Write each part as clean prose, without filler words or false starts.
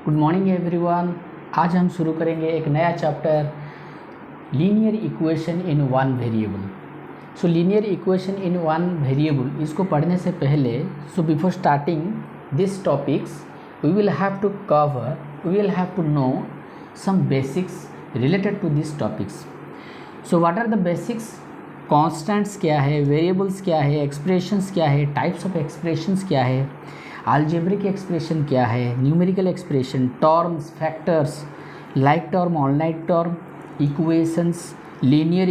Good morning everyone. आज हम शुरू करेंगे एक नया chapter, linear equation in one variable. So linear equation in one variable, इसको पढ़ने से पहले before starting this topics we will have to know some basics related to this topics. So what are the basics? Constants क्या है, variables क्या है, expressions क्या है, टाइप्स ऑफ एक्सप्रेशंस क्या है, अलजेब्रिक एक्सप्रेशन क्या है, numerical expression, terms, factors, like term, unlike term, equations, linear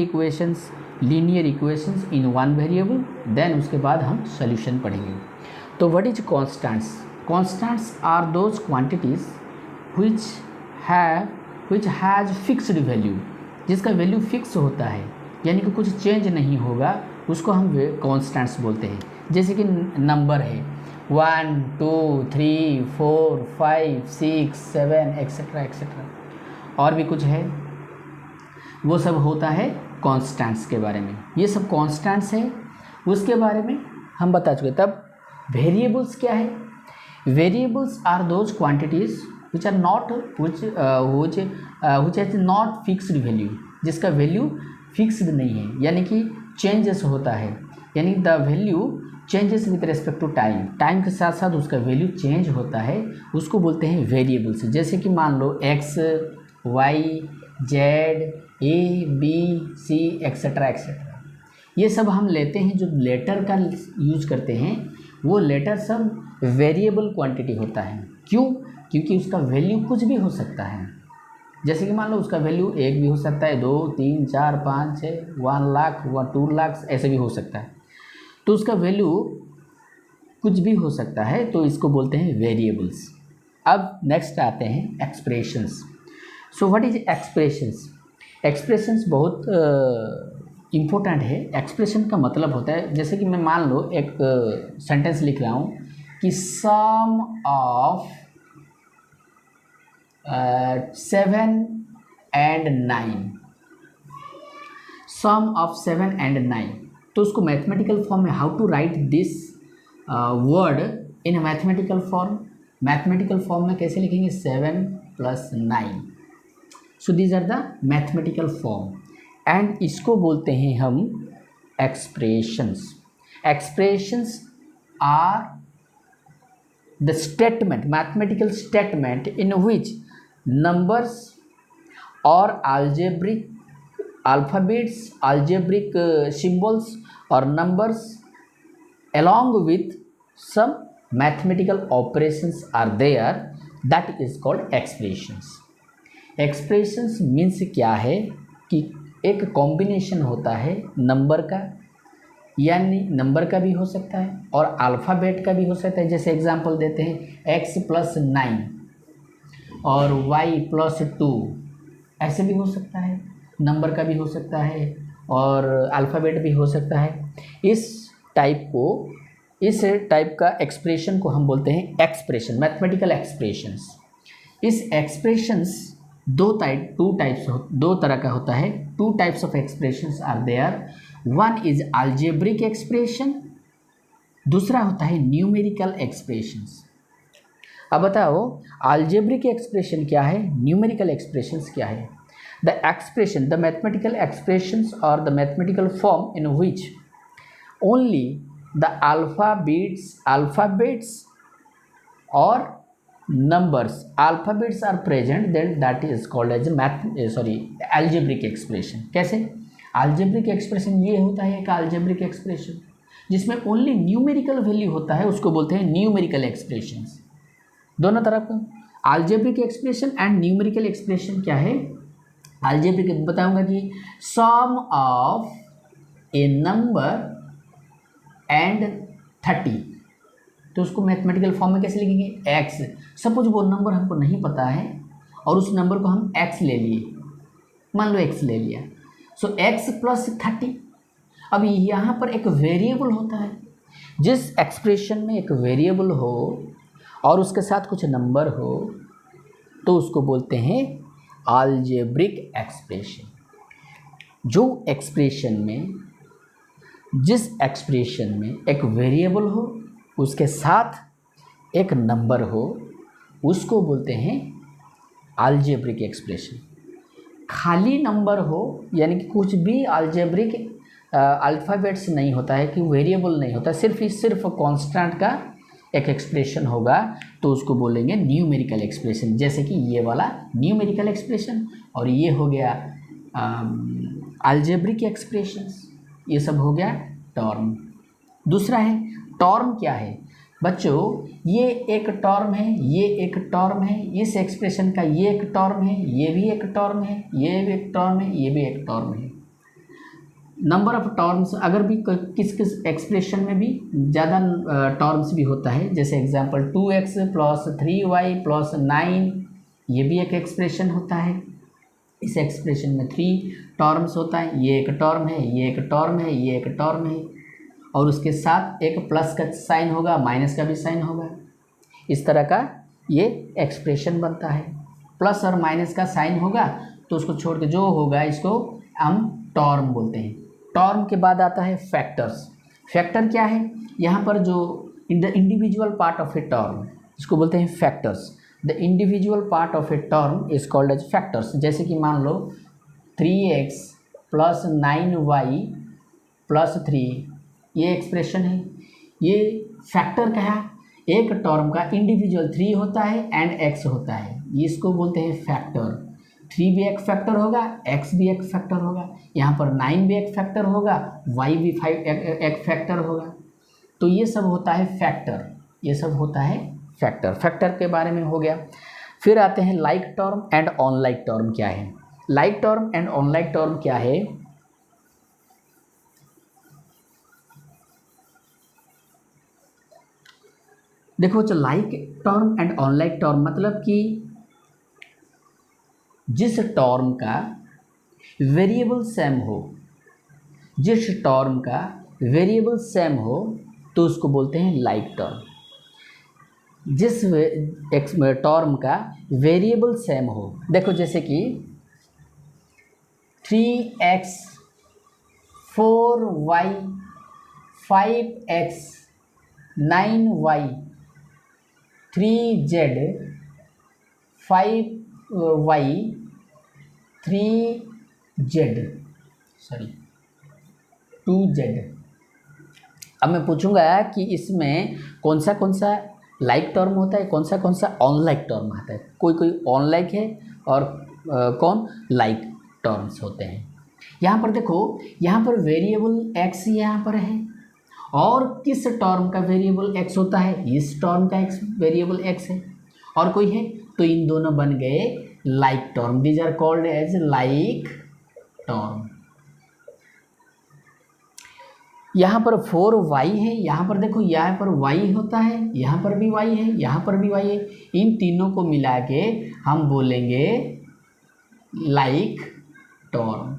equations in one variable. Then उसके बाद हम सॉल्यूशन पढ़ेंगे। तो what is constants? Constants are those quantities which has fixed value, जिसका वैल्यू फिक्स होता है, यानी कि कुछ चेंज नहीं होगा, उसको हम कॉन्स्टेंट्स बोलते हैं। जैसे कि नंबर है 1 2 3 4 5 6 7 एक्सेट्रा और भी कुछ है, वो सब होता है कॉन्स्टेंट्स के बारे में। ये सब कॉन्स्टेंट्स है, उसके बारे में हम बता चुके। तब वेरिएबल्स क्या है? Variables are those quantities which has not fixed value, जिसका वैल्यू फिक्स्ड नहीं है, यानी कि चेंजेस होता है, यानी the value changes with respect to time के साथ साथ उसका वैल्यू चेंज होता है, उसको बोलते हैं वेरिएबल्स। जैसे कि मान लो x, y, z, a, b, c etcetera, ये सब हम लेते हैं। जो लेटर का यूज करते हैं वो लेटर सब वेरिएबल क्वांटिटी होता है। क्यों? क्योंकि उसका वैल्यू कुछ भी हो सकता है। जैसे कि मान लो उसका वैल्यू 1 भी हो सकता है, 2 3 4 5 6 1 लाख 2 लाख ऐसे भी हो सकता है। तो उसका वैल्यू कुछ भी हो सकता है, तो इसको बोलते हैं वेरिएबल्स। अब नेक्स्ट आते हैं expressions. So what is expressions? Expressions बहुत इम्पोर्टेंट है। एक्सप्रेशन का मतलब होता है, जैसे कि मैं मान लो एक सेंटेंस लिख रहा हूँ कि sum of 7 and 9, sum of 7 and 9, तो उसको मैथमेटिकल फॉर्म में how to write this word in mathematical form. Mathematical form में कैसे लिखेंगे? 7 + 9। So these are the mathematical form and इसको बोलते हैं हम expressions. Expressions are the statement, mathematical statement in which numbers or alphabets, algebraic symbols or numbers along with some mathematical operations are there, that is called expressions. expressions means क्या है कि एक combination होता है नंबर का, यानी number का भी हो सकता है और अल्फ़ाबेट का भी हो सकता है। जैसे एग्जांपल देते हैं x + 9 और y + 2, ऐसे भी हो सकता है, नंबर का भी हो सकता है और अल्फ़ाबेट भी हो सकता है। इस टाइप का एक्सप्रेशन को हम बोलते हैं एक्सप्रेशन, मैथमेटिकल एक्सप्रेशंस। इस एक्सप्रेशंस दो तरह का होता है। 2 types of expressions are there. One is algebraic expression, दूसरा होता है न्यूमेरिकल एक्सप्रेशंस। अब बताओ अलजेब्रिक एक्सप्रेशन क्या है, न्यूमेरिकल एक्सप्रेशंस क्या है? The expression, the mathematical expressions or the mathematical form in which only the alphabets और numbers, alphabets are present, then that is called as algebraic expression। कैसे? algebraic expression ये होता है एक algebraic expression जिसमें only numerical value होता है, उसको बोलते हैं न्यूमेरिकल एक्सप्रेशंस। दोनों तरफ का algebraic expression and numerical expression क्या है? algebraic बताऊंगा कि sum of A number and 30, तो उसको मैथमेटिकल फॉर्म में कैसे लिखेंगे? x। सपोज वो नंबर हमको नहीं पता है और उस नंबर को हम x ले लिए, मान लो x ले लिया, सो x + 30। अब यहाँ पर एक वेरिएबल होता है, जिस एक्सप्रेशन में एक वेरिएबल हो और उसके साथ कुछ नंबर हो तो उसको बोलते हैं अलजेब्रिक एक्सप्रेशन। जिस एक्सप्रेशन में एक वेरिएबल हो, उसके साथ एक नंबर हो उसको बोलते हैं अलजेब्रिक एक्सप्रेशन। खाली नंबर हो यानी कि कुछ भी अलजेब्रिक अल्फ़ाबेट्स नहीं होता है, कि वेरिएबल नहीं होता, सिर्फ कांस्टेंट का एक एक्सप्रेशन होगा, तो उसको बोलेंगे न्यूमेरिकल एक्सप्रेशन। जैसे कि ये वाला न्यूमेरिकल एक्सप्रेशन और ये हो गया अलजेब्रिक एक्सप्रेशंस, ये सब हो गया टर्म। दूसरा है टर्म। क्या है बच्चों, ये एक टर्म है, ये एक टर्म है, इस एक्सप्रेशन का ये एक टर्म है, ये भी एक टर्म है, ये भी एक टर्म है, ये भी एक टर्म है। नंबर ऑफ टर्म्स अगर भी किस किस एक्सप्रेशन में भी ज़्यादा टर्म्स भी होता है, जैसे एग्जांपल 2x + 3y + 9, ये भी एक एक्सप्रेशन होता है। इस एक्सप्रेशन में 3 टर्म्स होता है, ये एक टर्म है, ये एक टर्म है, ये एक टर्म है, और उसके साथ एक प्लस का साइन होगा, माइनस का भी साइन होगा। इस तरह का ये एक्सप्रेशन बनता है। प्लस और माइनस का साइन होगा तो उसको छोड़ के जो होगा इसको हम टर्म बोलते हैं। टर्म के बाद आता है फैक्टर्स। फैक्टर क्या है, यहाँ पर जो the individual part of a term, इसको बोलते हैं factors. The individual part of a term is called as factors. जैसे कि मान लो 3x + 9y + 3, ये एक्सप्रेशन है, ये फैक्टर क्या है, एक टर्म का इंडिविजुअल 3 होता है एंड x होता है, इसको बोलते हैं फैक्टर। 3 भी एक फैक्टर होगा, x भी एक फैक्टर होगा, यहाँ पर 9 भी एक फैक्टर होगा, y भी एक फैक्टर होगा। तो ये सब होता है फैक्टर, ये सब होता है फैक्टर। फैक्टर के बारे में हो गया। फिर आते हैं like term and unlike term. क्या है like term and unlike term? क्या है, देखो जो like term and unlike term मतलब कि जिस टर्म का वेरिएबल सेम हो, जिस टर्म का वेरिएबल सेम हो तो उसको बोलते हैं लाइक टर्म। जिस टर्म का वेरिएबल सेम हो, देखो जैसे कि 3x 4y 5x 9y 3z 5y 3z 2z। अब मैं पूछूंगा कि इसमें कौन सा लाइक टर्म होता है, कौन सा अनलाइक टर्म आता है। कोई अनलाइक है और कौन लाइक टर्म्स होते हैं। यहाँ पर देखो, यहाँ पर वेरिएबल x यहाँ पर है, और किस टर्म का वेरिएबल x होता है, इस टर्म का वेरिएबल x है, और कोई है, तो इन दोनों बन गए like term. These are called as like term. यहाँ पर 4y है, यहाँ पर देखो यहाँ पर y होता है, यहाँ पर भी y है, यहाँ पर भी y है, इन तीनों को मिला के हम बोलेंगे लाइक टर्म।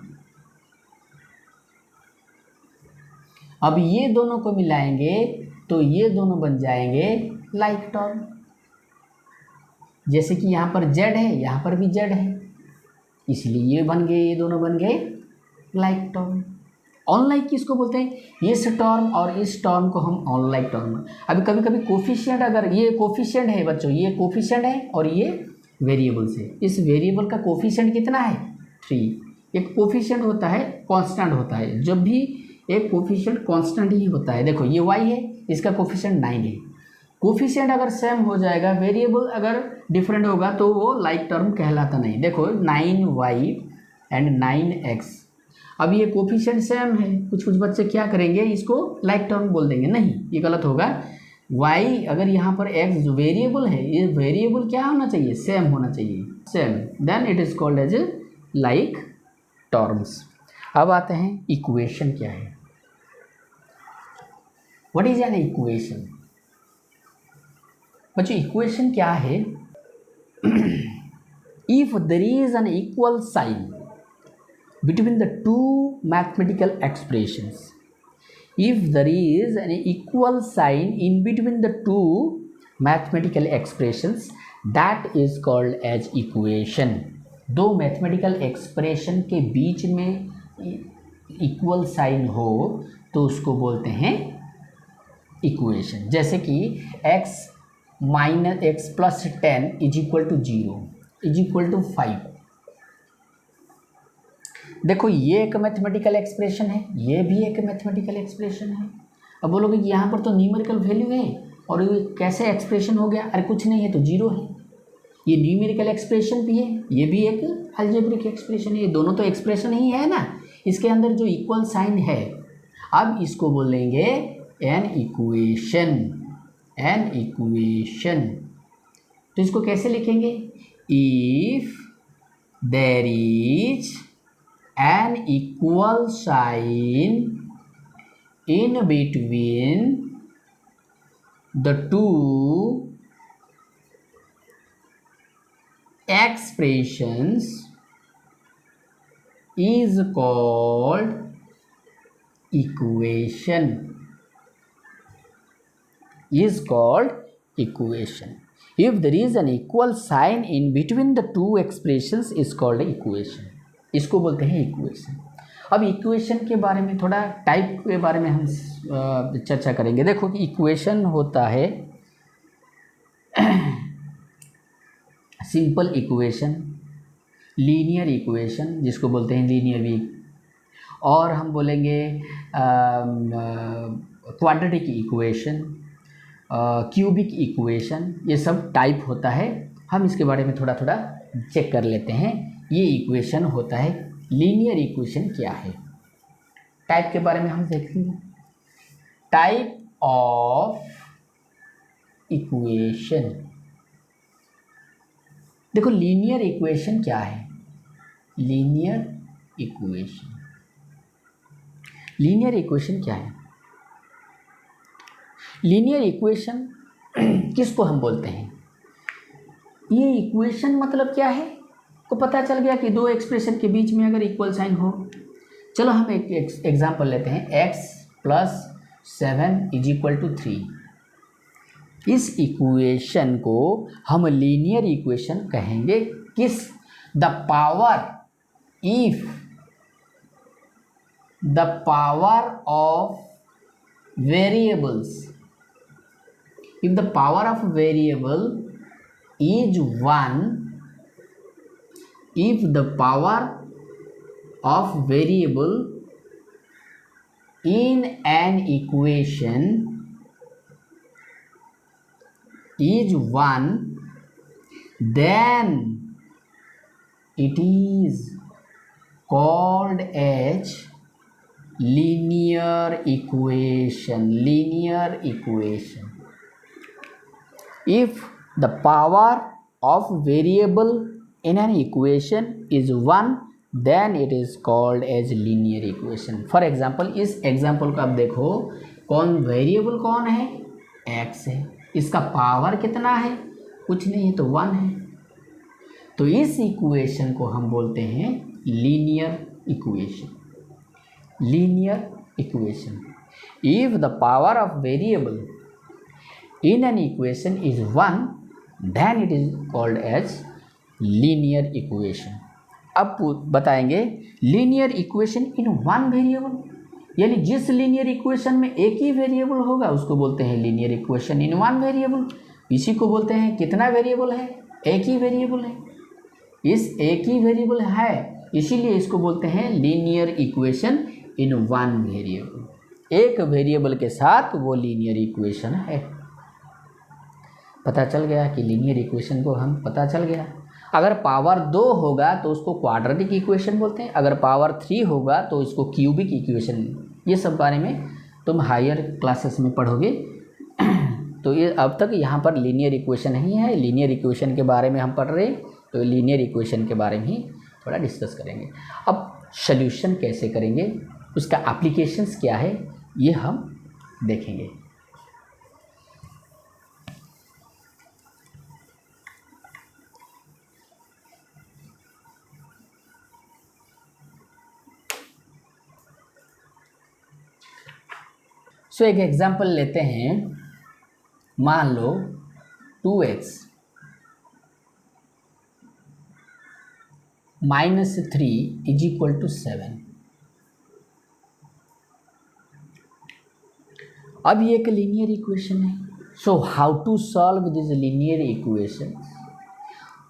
अब ये दोनों को मिलाएंगे तो ये दोनों बन जाएंगे लाइक टर्म। जैसे कि यहाँ पर z है, यहाँ पर भी z है, इसलिए ये बन गए, ये दोनों बन गए लाइक टर्म। अनलाइक किसको बोलते हैं, इस टर्म और इस टर्म को हम अनलाइक टर्म। अभी कभी कभी कोफिशिएंट, अगर ये कोफिशिएंट है बच्चों, ये कोफिशिएंट है और ये वेरिएबल से, इस वेरिएबल का कोफिशिएंट कितना है 3। एक कोफिशिएंट होता है कांस्टेंट होता है, जब भी एक कोफिशिएंट कांस्टेंट ही होता है। देखो ये y है, इसका कोफिशिएंट 9 है। कोफिशिएंट अगर सेम हो जाएगा, वेरिएबल अगर डिफरेंट होगा तो वो लाइक टर्म कहलाता नहीं। देखो 9y एंड 9x, अब ये कोफिशिएंट सेम है, कुछ बच्चे क्या करेंगे, इसको लाइक टर्म बोल देंगे। नहीं, ये गलत होगा। y अगर यहाँ पर x वेरिएबल है, ये वेरिएबल क्या होना चाहिए, सेम होना चाहिए, same, then it is called as like terms. अब आते हैं इक्वेशन क्या है। What is an equation? बच्चों इक्वेशन क्या है, if there is an equal sign between the two mathematical expressions, if there is an equal sign in between the two mathematical expressions, that is called as equation। दो mathematical expression के बीच में equal sign हो तो उसको बोलते हैं equation। जैसे कि x minus x plus 10 is equal to 0 is equal to 5। देखो ये एक मैथमेटिकल एक्सप्रेशन है, ये भी एक मैथमेटिकल एक्सप्रेशन है। अब बोलोगे कि यहाँ पर तो न्यूमेरिकल वैल्यू है और ये कैसे एक्सप्रेशन हो गया? अरे कुछ नहीं है तो 0 है। ये न्यूमेरिकल एक्सप्रेशन भी है, ये भी एक अलजेब्रिक एक्सप्रेशन है, ये दोनों तो एक्सप्रेशन ही है ना। इसके अंदर जो इक्वल साइन है, अब इसको बोलेंगे एन इक्वेशन। एन इक्वेशन तो इसको कैसे लिखेंगे? If there is an equal sign in between the two expressions is called equation. Is called equation. If there is an equal sign in between the two expressions is called equation. इसको बोलते हैं equation. अब equation के बारे में थोड़ा type के बारे में हम चर्चा करेंगे। देखो कि इक्वेशन होता है सिंपल इक्वेशन, लीनियर इक्वेशन जिसको बोलते हैं लीनियर भी, और हम बोलेंगे क्वाड्रेटिक इक्वेशन, क्यूबिक इक्वेशन, ये सब टाइप होता है। हम इसके बारे में थोड़ा थोड़ा चेक कर लेते हैं। ये इक्वेशन होता है। लीनियर इक्वेशन क्या है? टाइप के बारे में हम देखेंगे। Type of equation. देखो लीनियर इक्वेशन क्या है? लीनियर इक्वेशन, लीनियर इक्वेशन क्या है? लीनियर इक्वेशन किसको हम बोलते हैं? ये इक्वेशन मतलब क्या है को पता चल गया कि दो एक्सप्रेशन के बीच में अगर इक्वल साइन हो। चलो हम एक एग्जांपल लेते हैं। x plus 7 is equal to 3। इस इक्वेशन को हम लीनियर इक्वेशन कहेंगे। किस? The power, if the power of variables, if the power of variable is 1, if the power of variable in an equation is 1, then it is called as linear equation. Linear equation. If the power of variable in an equation is 1, then it is called as linear equation. For example, इस example को आप देखो, कौन variable कौन है? x है। इसका power कितना है? कुछ नहीं है तो 1 है। तो इस इक्वेशन को हम बोलते हैं linear equation. Linear equation. If the power of variable in an equation is 1, then it is called as linear equation. अब बताएंगे linear equation in one variable, यानी जिस लीनियर इक्वेशन में एक ही वेरिएबल होगा उसको बोलते हैं linear equation in one variable. इसी को बोलते हैं कितना वेरिएबल है? एक ही वेरिएबल है। इस एक ही वेरिएबल है इसीलिए इसको बोलते हैं linear equation in one variable. एक वेरिएबल के साथ वो लीनियर इक्वेशन है। पता चल गया कि लीनियर इक्वेशन को हम पता चल गया। अगर पावर 2 होगा तो उसको क्वाड्रेटिक इक्वेशन बोलते हैं, अगर पावर 3 होगा तो इसको क्यूबिक इक्वेशन। ये सब बारे में तुम हायर क्लासेस में पढ़ोगे। तो ये अब तक यहाँ पर लीनियर इक्वेशन नहीं है, लीनियर इक्वेशन के बारे में हम पढ़ रहे हैं, तो लीनियर इक्वेशन के बारे में ही थोड़ा डिस्कस करेंगे। अब सॉल्यूशन कैसे करेंगे, उसका एप्लीकेशंस क्या है, ये हम देखेंगे। सो एक एग्जांपल लेते हैं। मान लो 2x minus 3 is equal to 7। अब ये एक लीनियर इक्वेशन है। So how to solve this linear equation?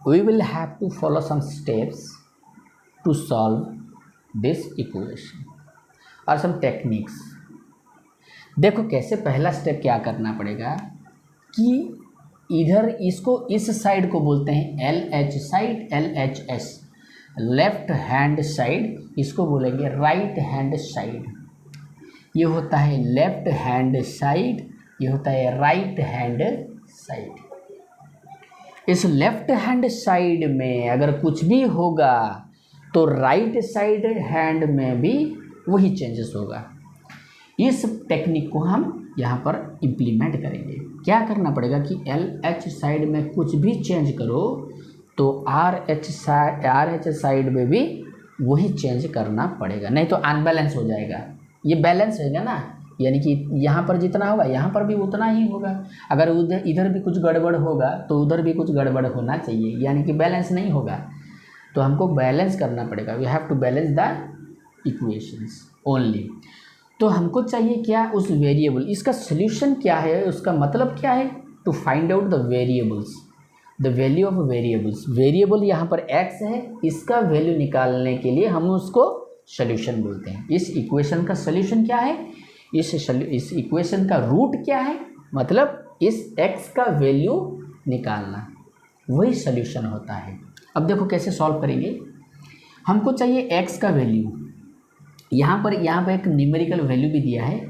We will have to follow some steps to solve this equation or some techniques. देखो कैसे, पहला स्टेप क्या करना पड़ेगा कि इधर इसको, इस साइड को बोलते हैं L H side, L H S, left hand side, इसको बोलेंगे राइट हैंड साइड। ये होता है लेफ्ट हैंड साइड, ये होता है राइट हैंड साइड। इस लेफ्ट हैंड साइड में अगर कुछ भी होगा तो राइट साइड हैंड में भी वही चेंजेस होगा। इस टेक्निक को हम यहाँ पर इम्प्लीमेंट करेंगे। क्या करना पड़ेगा कि एल एच साइड में कुछ भी चेंज करो तो आर एच साइड में भी वही चेंज करना पड़ेगा, नहीं तो अनबैलेंस हो जाएगा। ये बैलेंस होगा ना, यानी कि यहाँ पर जितना होगा यहाँ पर भी उतना ही होगा। अगर उधर इधर भी कुछ गड़बड़ होगा तो उधर भी कुछ गड़बड़ होना चाहिए, यानी कि बैलेंस नहीं होगा। तो हमको बैलेंस करना पड़ेगा, we have to balance the equations only. तो हमको चाहिए क्या, उस वेरिएबल, इसका सोल्यूशन क्या है, उसका मतलब क्या है, to find out the variables, the value of variables. Variable यहाँ पर x है, इसका वैल्यू निकालने के लिए हम उसको सोल्यूशन बोलते हैं। इस इक्वेशन का सोल्यूशन क्या है, इस इक्वेशन का रूट क्या है, मतलब इस x का वैल्यू निकालना, वही सोल्यूशन होता है। अब देखो कैसे सॉल्व करेंगे। हमको चाहिए x का वैल्यू, यहाँ पर एक न्यूमेरिकल वैल्यू भी दिया है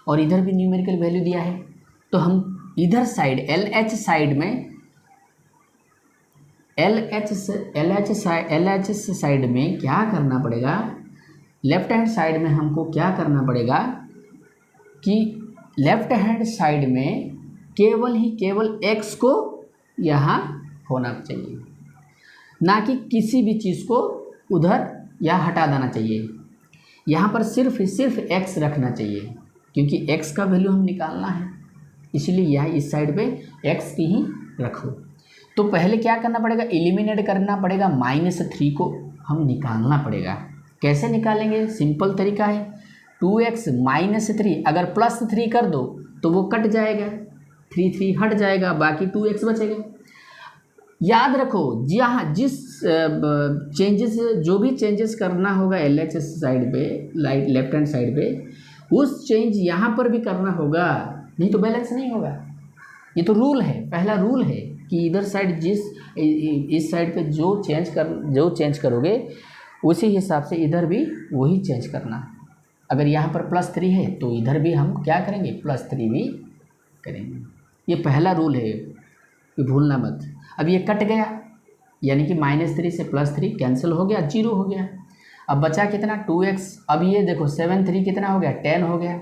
और इधर भी न्यूमेरिकल वैल्यू दिया है। तो हम इधर साइड एल एच साइड में, एल एच साइड में क्या करना पड़ेगा, लेफ्ट हैंड साइड में हमको क्या करना पड़ेगा कि लेफ्ट हैंड साइड में केवल x को यहाँ होना चाहिए, ना कि किसी भी चीज़ को उधर या हटा देना चाहिए। यहाँ पर सिर्फ x रखना चाहिए, क्योंकि x का वैल्यू हम निकालना है, इसलिए यहाँ इस साइड पे x की ही रखो। तो पहले क्या करना पड़ेगा, एलिमिनेट करना पड़ेगा, -3 को हम निकालना पड़ेगा। कैसे निकालेंगे, सिंपल तरीका है, 2x -3 अगर +3 कर दो तो वो कट जाएगा, 3 हट जाएगा, बाकी 2x बचेगा। याद रखो, जहाँ जिस चेंजेस, जो भी चेंजेस करना होगा एल एच साइड पे, लेफ्ट हैंड साइड पे, उस चेंज यहाँ पर भी करना होगा, नहीं तो बैलेंस नहीं होगा। ये तो रूल है, पहला रूल है कि इधर साइड इस साइड पे जो चेंज करोगे उसी हिसाब से इधर भी वही चेंज करना। अगर यहाँ पर +3 है तो इधर भी हम क्या करेंगे, +3 भी करेंगे। ये पहला रूल है, ये भूलना मत। अब ये कट गया, यानी कि -3 से +3 कैंसिल हो गया, 0 हो गया। अब बचा कितना, 2x। अब ये देखो 7 3 कितना हो गया, 10 हो गया।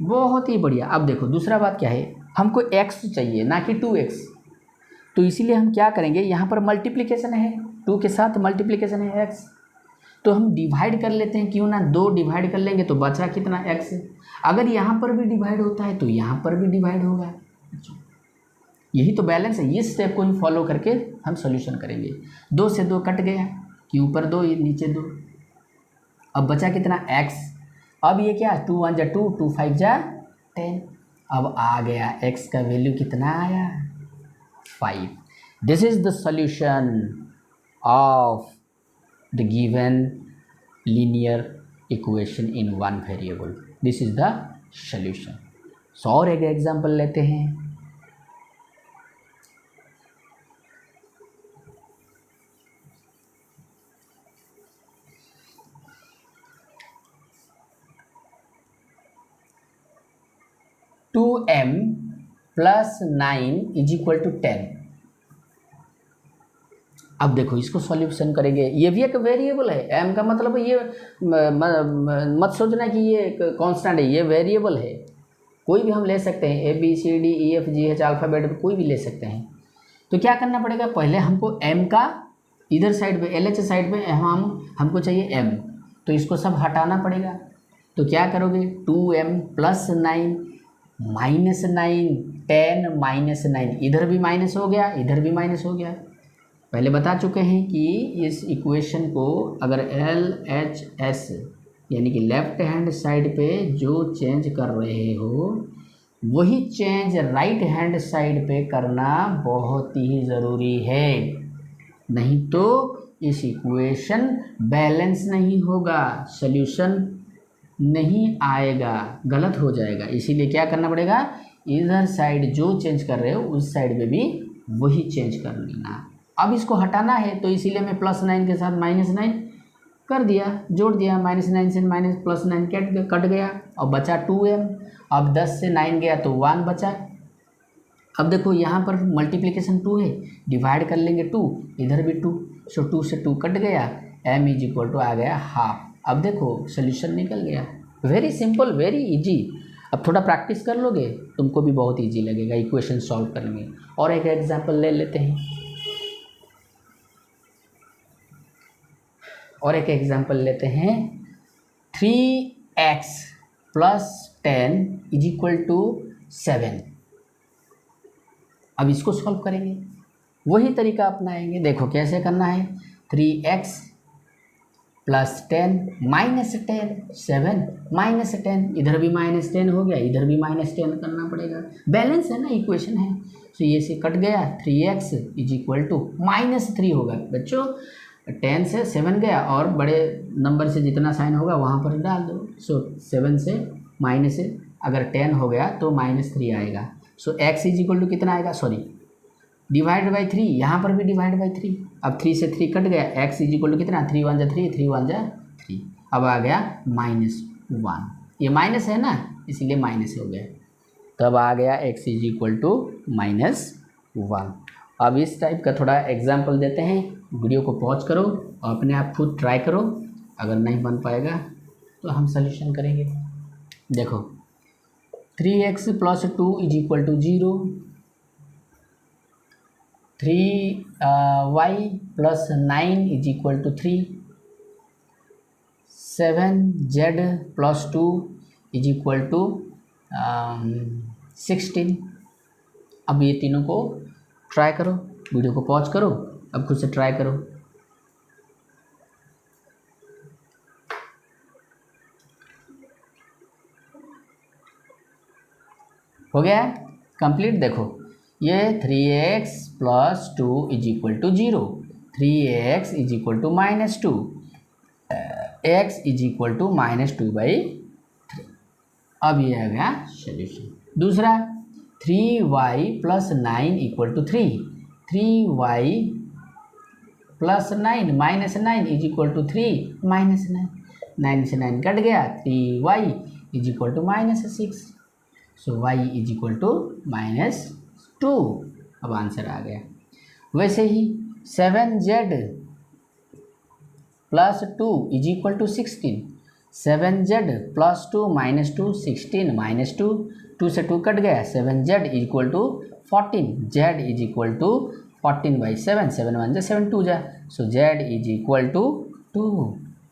बहुत ही बढ़िया। अब देखो दूसरा बात क्या है, हमको x चाहिए ना कि 2x। तो इसीलिए हम क्या करेंगे, यहाँ पर मल्टीप्लिकेशन है, 2 के साथ मल्टीप्लिकेशन है x, तो हम डिवाइड कर लेते हैं, क्यों ना, 2 डिवाइड कर लेंगे तो बचा कितना, x। अगर यहाँ पर भी डिवाइड होता है तो यहाँ पर भी डिवाइड होगा। यही तो बैलेंस है। इस स्टेप को ही फॉलो करके हम सॉल्यूशन करेंगे। 2 से 2 कट गया कि ऊपर 2 नीचे 2, अब बचा कितना, x। अब ये क्या, 2 1 जा 2, 2 5 जा 10। अब आ गया x का वैल्यू कितना आया, 5। This is the solution of the given linear equation in one variable. This is the solution. So और एक एग्जांपल लेते हैं। m + 9 = 10। अब देखो इसको सॉल्यूशन करेंगे। ये भी एक वेरिएबल है, m का मतलब ये मत सोचना कि ये कांस्टेंट है, ये वेरिएबल है। कोई भी हम ले सकते हैं, ABCDEFGH अल्फ़ाबेट कोई भी ले सकते हैं। तो क्या करना पड़ेगा, पहले हमको m का इधर साइड पे, LH साइड पे हमको चाहिए m, तो इसको सब हटाना पड़ेगा। तो क्या करोगे, 2m + 9 -9 10 -9, इधर भी माइनस हो गया, इधर भी माइनस हो गया। पहले बता चुके हैं कि इस इक्वेशन को अगर LHS यानी कि लेफ्ट हैंड साइड पे जो चेंज कर रहे हो वही चेंज राइट हैंड साइड पे करना बहुत ही ज़रूरी है, नहीं तो इस इक्वेशन बैलेंस नहीं होगा, सॉल्यूशन नहीं आएगा, गलत हो जाएगा। इसीलिए क्या करना पड़ेगा, इधर साइड जो चेंज कर रहे हो उस साइड में भी वही चेंज कर लेना। अब इसको हटाना है तो इसीलिए मैं +9 के साथ -9 कर दिया, जोड़ दिया, -9 से माइनस +9 कट गया और बचा 2m। अब 10 से 9 गया तो 1 बचा। अब देखो यहाँ पर मल्टीप्लिकेशन 2 है, डिवाइड कर लेंगे 2, इधर भी 2, सो 2 से 2 कट गया, m = आ गया ½ अब देखो सोल्यूशन निकल गया। Very simple, very easy. अब थोड़ा प्रैक्टिस कर लोगे तुमको भी बहुत इजी लगेगा इक्वेशन सॉल्व करने में। और एक एग्जांपल ले लेते हैं, और एक एग्जांपल लेते हैं 3x + 10 = 7। अब इसको सॉल्व करेंगे, वही तरीका अपनाएंगे। देखो कैसे करना है, 3x + 10 -10 7 -10, इधर भी -10 हो गया, इधर भी -10 करना पड़ेगा, बैलेंस है ना, इक्वेशन है। तो ये से कट गया, 3x = -3 होगा बच्चों। 10 से 7 गया और बड़े नंबर से जितना साइन होगा वहाँ पर डाल दो। सो 7 से माइनस, अगर 10 हो गया तो -3 आएगा। सो x = कितना आएगा, सॉरी डिवाइड बाई 3, यहाँ पर भी डिवाइड बाई 3। अब 3 से 3 कट गया, x = कितना, 3 × 1 = 3, 3 × 1 = 3। अब आ गया -1, ये माइनस है ना इसीलिए माइनस हो गया। तब आ गया x = -1। अब इस टाइप का थोड़ा एग्जाम्पल देते हैं, वीडियो को पॉज करो और अपने आप खुद ट्राई करो, अगर नहीं बन पाएगा तो हम सॉल्यूशन करेंगे। देखो 3x + 2 = 0, 3y + 9 = 3, 7z + 2 = 16। अब ये तीनों को ट्राई करो, वीडियो को पॉज करो, अब खुद से ट्राई करो। हो गया कंप्लीट। देखो ये 3x + 2 = 0, 3x = -2, x = -2/3। अब ये आ गया सोल्यूशन। दूसरा 3y + 9 = 3, 3y + 9 -9 = 3 -9, 9 से 9 कट गया, 3y = -6। सो y = -2। अब आंसर आ गया। वैसे ही 7z + 2 = 16, 7z + 2 -2 16 -2, 2 से 2 कट गया, 7z = 14, z = 14/7, 7 1 = 7 2 जा, सो z = 2।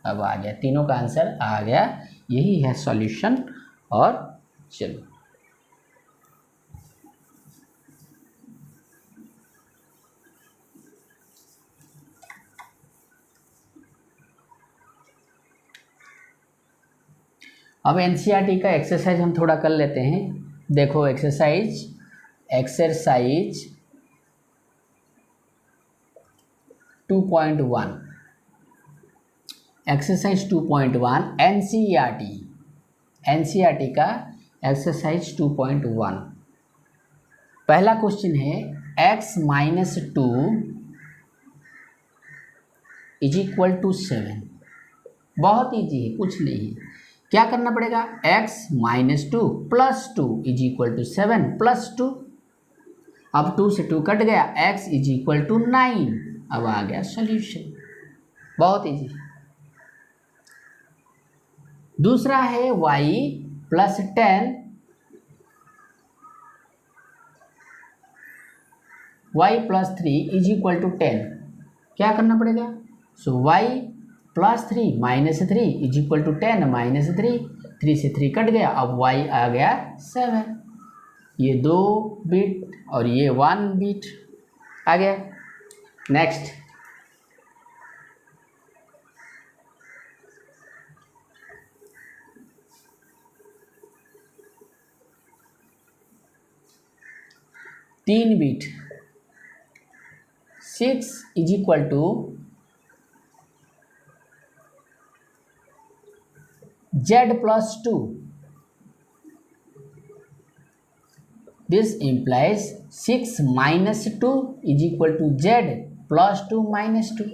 अब आ गया, तीनों का आंसर आ गया, यही है सॉल्यूशन। और चलो अब एनसीईआरटी का एक्सरसाइज हम थोड़ा कर लेते हैं। देखो एक्सरसाइज 2.1, एक्सरसाइज 2.1 एनसीईआरटी का एक्सरसाइज 2.1। पहला क्वेश्चन है x - 2 = 7। बहुत ईजी है, कुछ नहीं है। क्या करना पड़ेगा, x - 2 + 2 = 7 + 2। अब 2 से 2 कट गया, x = 9। अब आ गया सॉल्यूशन, बहुत इजी। दूसरा है y + 10, y + 3 = 10। क्या करना पड़ेगा, सो y + 3 - 3 = 10 - 3, 3 से 3 कट गया, अब y आ गया 7। ये 2 बिट और ये 1 बिट आ गया। नेक्स्ट 3 बिट 6 is equal to Z+2. This implies 6 minus 2 is equal to Z+2 minus 2.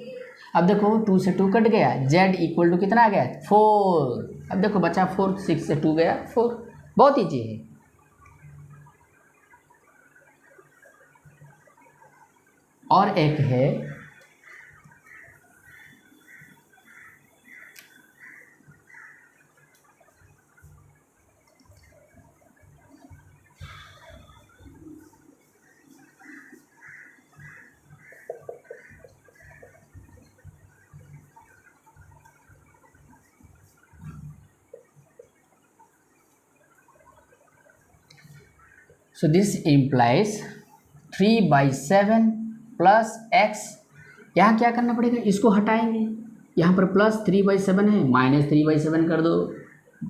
अब देखो 2 से 2 कट गया, Z इक्वल टू कितना आ गया 4. अब देखो बचा 4, 6 से 2 गया 4. बहुत ईजी है. और एक है so this implies 3/7 plus x. यहाँ क्या करना पड़ेगा, इसको हटाएंगे. यहाँ पर प्लस 3/7 है, -3/7 कर दो,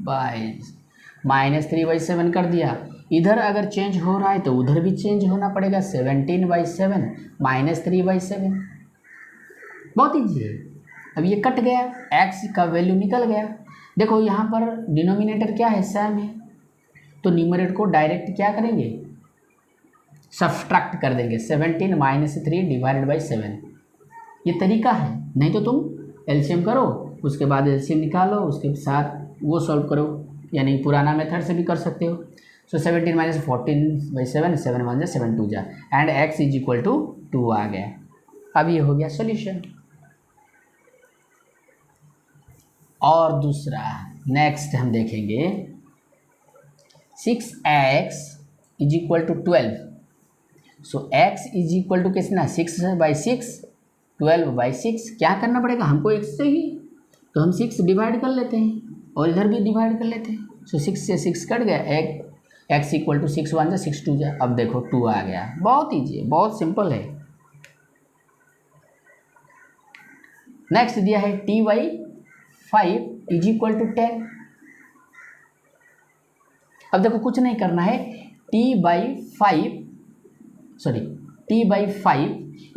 -3/7 कर दिया. इधर अगर चेंज हो रहा है तो उधर भी चेंज होना पड़ेगा. 17/7 -3/7. बहुत ईजी है. अब ये कट गया, x का वैल्यू निकल गया. देखो यहाँ पर डिनोमिनेटर क्या है, सेम है, तो न्यूमरेटर को डायरेक्ट क्या करेंगे, सब्सट्रैक्ट कर देंगे. 17 - 3 डिवाइडेड बाई 7. ये तरीका है. नहीं तो तुम एलसीएम करो, उसके बाद एलसीएम निकालो, उसके साथ वो सॉल्व करो, यानी पुराना मेथड से भी कर सकते हो. सो 17 - 14/7, 7 1 7 2 जा, and x is equal to 2 आ गया. अब ये हो गया सॉल्यूशन. और दूसरा नेक्स्ट हम देखेंगे 6x is equal to 12. So x is equal to कितना, 6/6, 12/6. क्या करना पड़ेगा हमको, x से ही, तो हम 6 डिवाइड कर लेते हैं और इधर भी डिवाइड कर लेते हैं. सो 6 से 6 कट गया, x इक्वल टू 6 1 6 2 जा. अब देखो 2 आ गया. बहुत ईजी है, बहुत सिंपल है. नेक्स्ट दिया है t/5 इज इक्वल टू 10. अब देखो कुछ नहीं करना है, t/5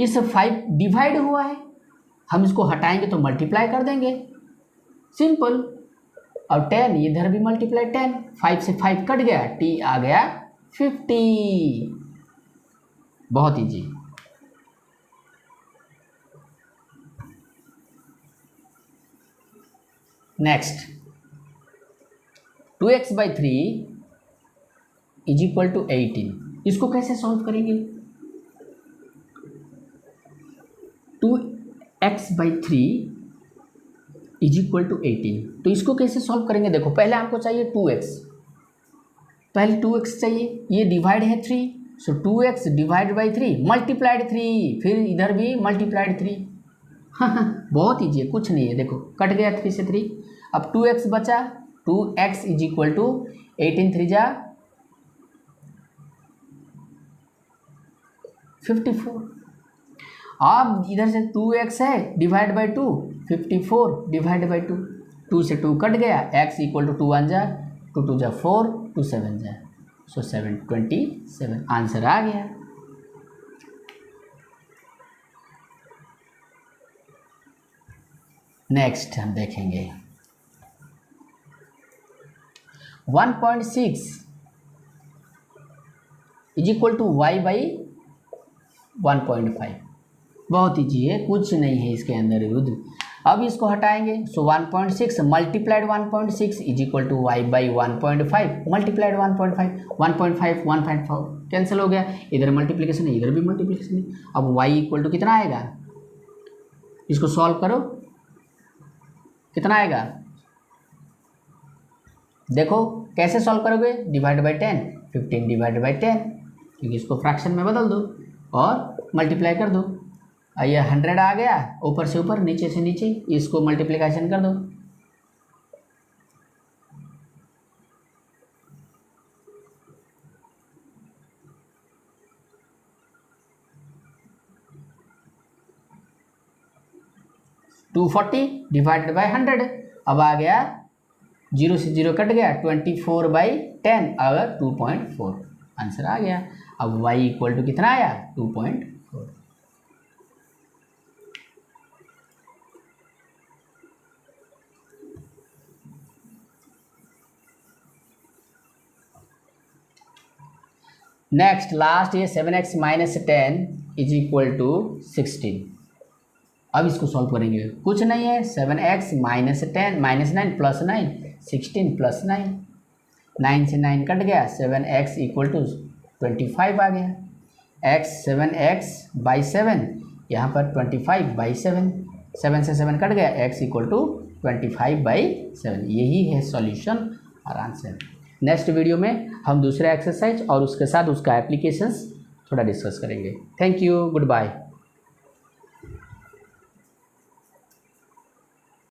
इस 5 डिवाइड हुआ है, हम इसको हटाएंगे तो मल्टीप्लाई कर देंगे, सिंपल. और 10 इधर भी मल्टीप्लाई 10, 5 से 5 कट गया, t आ गया 50. बहुत easy. Next 2x/3 is equal to 18. इसको कैसे सॉल्व करेंगे, 2x/3 इज इक्वल टू 18. तो इसको कैसे सॉल्व करेंगे, देखो पहले हमको चाहिए 2x, पहले 2x चाहिए, ये डिवाइड है 3, सो 2x डिवाइड बाई 3 मल्टीप्लाइड 3, फिर इधर भी मल्टीप्लाइड 3. हाँ बहुत ईजी है, कुछ नहीं है. देखो कट गया 3 से 3, अब 2x बचा, 2x इज इक्वल टू 18 3 जा 54. अब इधर से 2x है डिवाइड बाई 2, 54 डिवाइड बाई 2, 2 से 2 कट गया, x इक्वल टू 2 1 जा 2 2 जा 4, 2 7 जा, सो 727 आंसर आ गया. नेक्स्ट हम देखेंगे 1.6 इज इक्वल टू y/1.5. बहुत ईजी है, कुछ नहीं है इसके अंदर रुद्र. अब इसको हटाएंगे, so 1.6 multiplied 1.6 is equal to y/1.5 multiplied 1.5, 1.5 1.5 cancel हो गया, इधर मल्टीप्लिकेशन है, इधर भी मल्टीप्लिकेशन है. अब y इक्वल टू कितना आएगा, इसको सॉल्व करो, कितना आएगा, देखो कैसे सॉल्व करोगे, डिवाइड बाई 10, 15 डिवाइड बाई 10, क्योंकि इसको फ्रैक्शन में बदल दो और मल्टीप्लाई कर दो. ये 100 आ गया, ऊपर से ऊपर नीचे से नीचे, इसको मल्टीप्लिकेशन कर दो. Two 40 divided by 100. अब आ गया 0 से 0 कट गया, 24/10 अगर 2.4 आंसर आ गया. अब y इक्वल टू कितना आया 2.4। नेक्स्ट लास्ट ये 7x minus 10 is equal to 16। अब इसको सॉल्व करेंगे, कुछ नहीं है 7x minus 10 minus 9 plus 9 16 plus 9, 9 से 9 कट गया, 7x इक्वल टू 25 आ गया। x 7x बाई 7 यहाँ पर 25 बाई 7, 7 से 7 कट गया, x इक्वल टू 25 बाई 7। यही है सॉल्यूशन और आंसर। नेक्स्ट वीडियो में हम दूसरा एक्सरसाइज और उसके साथ उसका एप्लीकेशंस थोड़ा डिस्कस करेंगे। Thank you, good bye.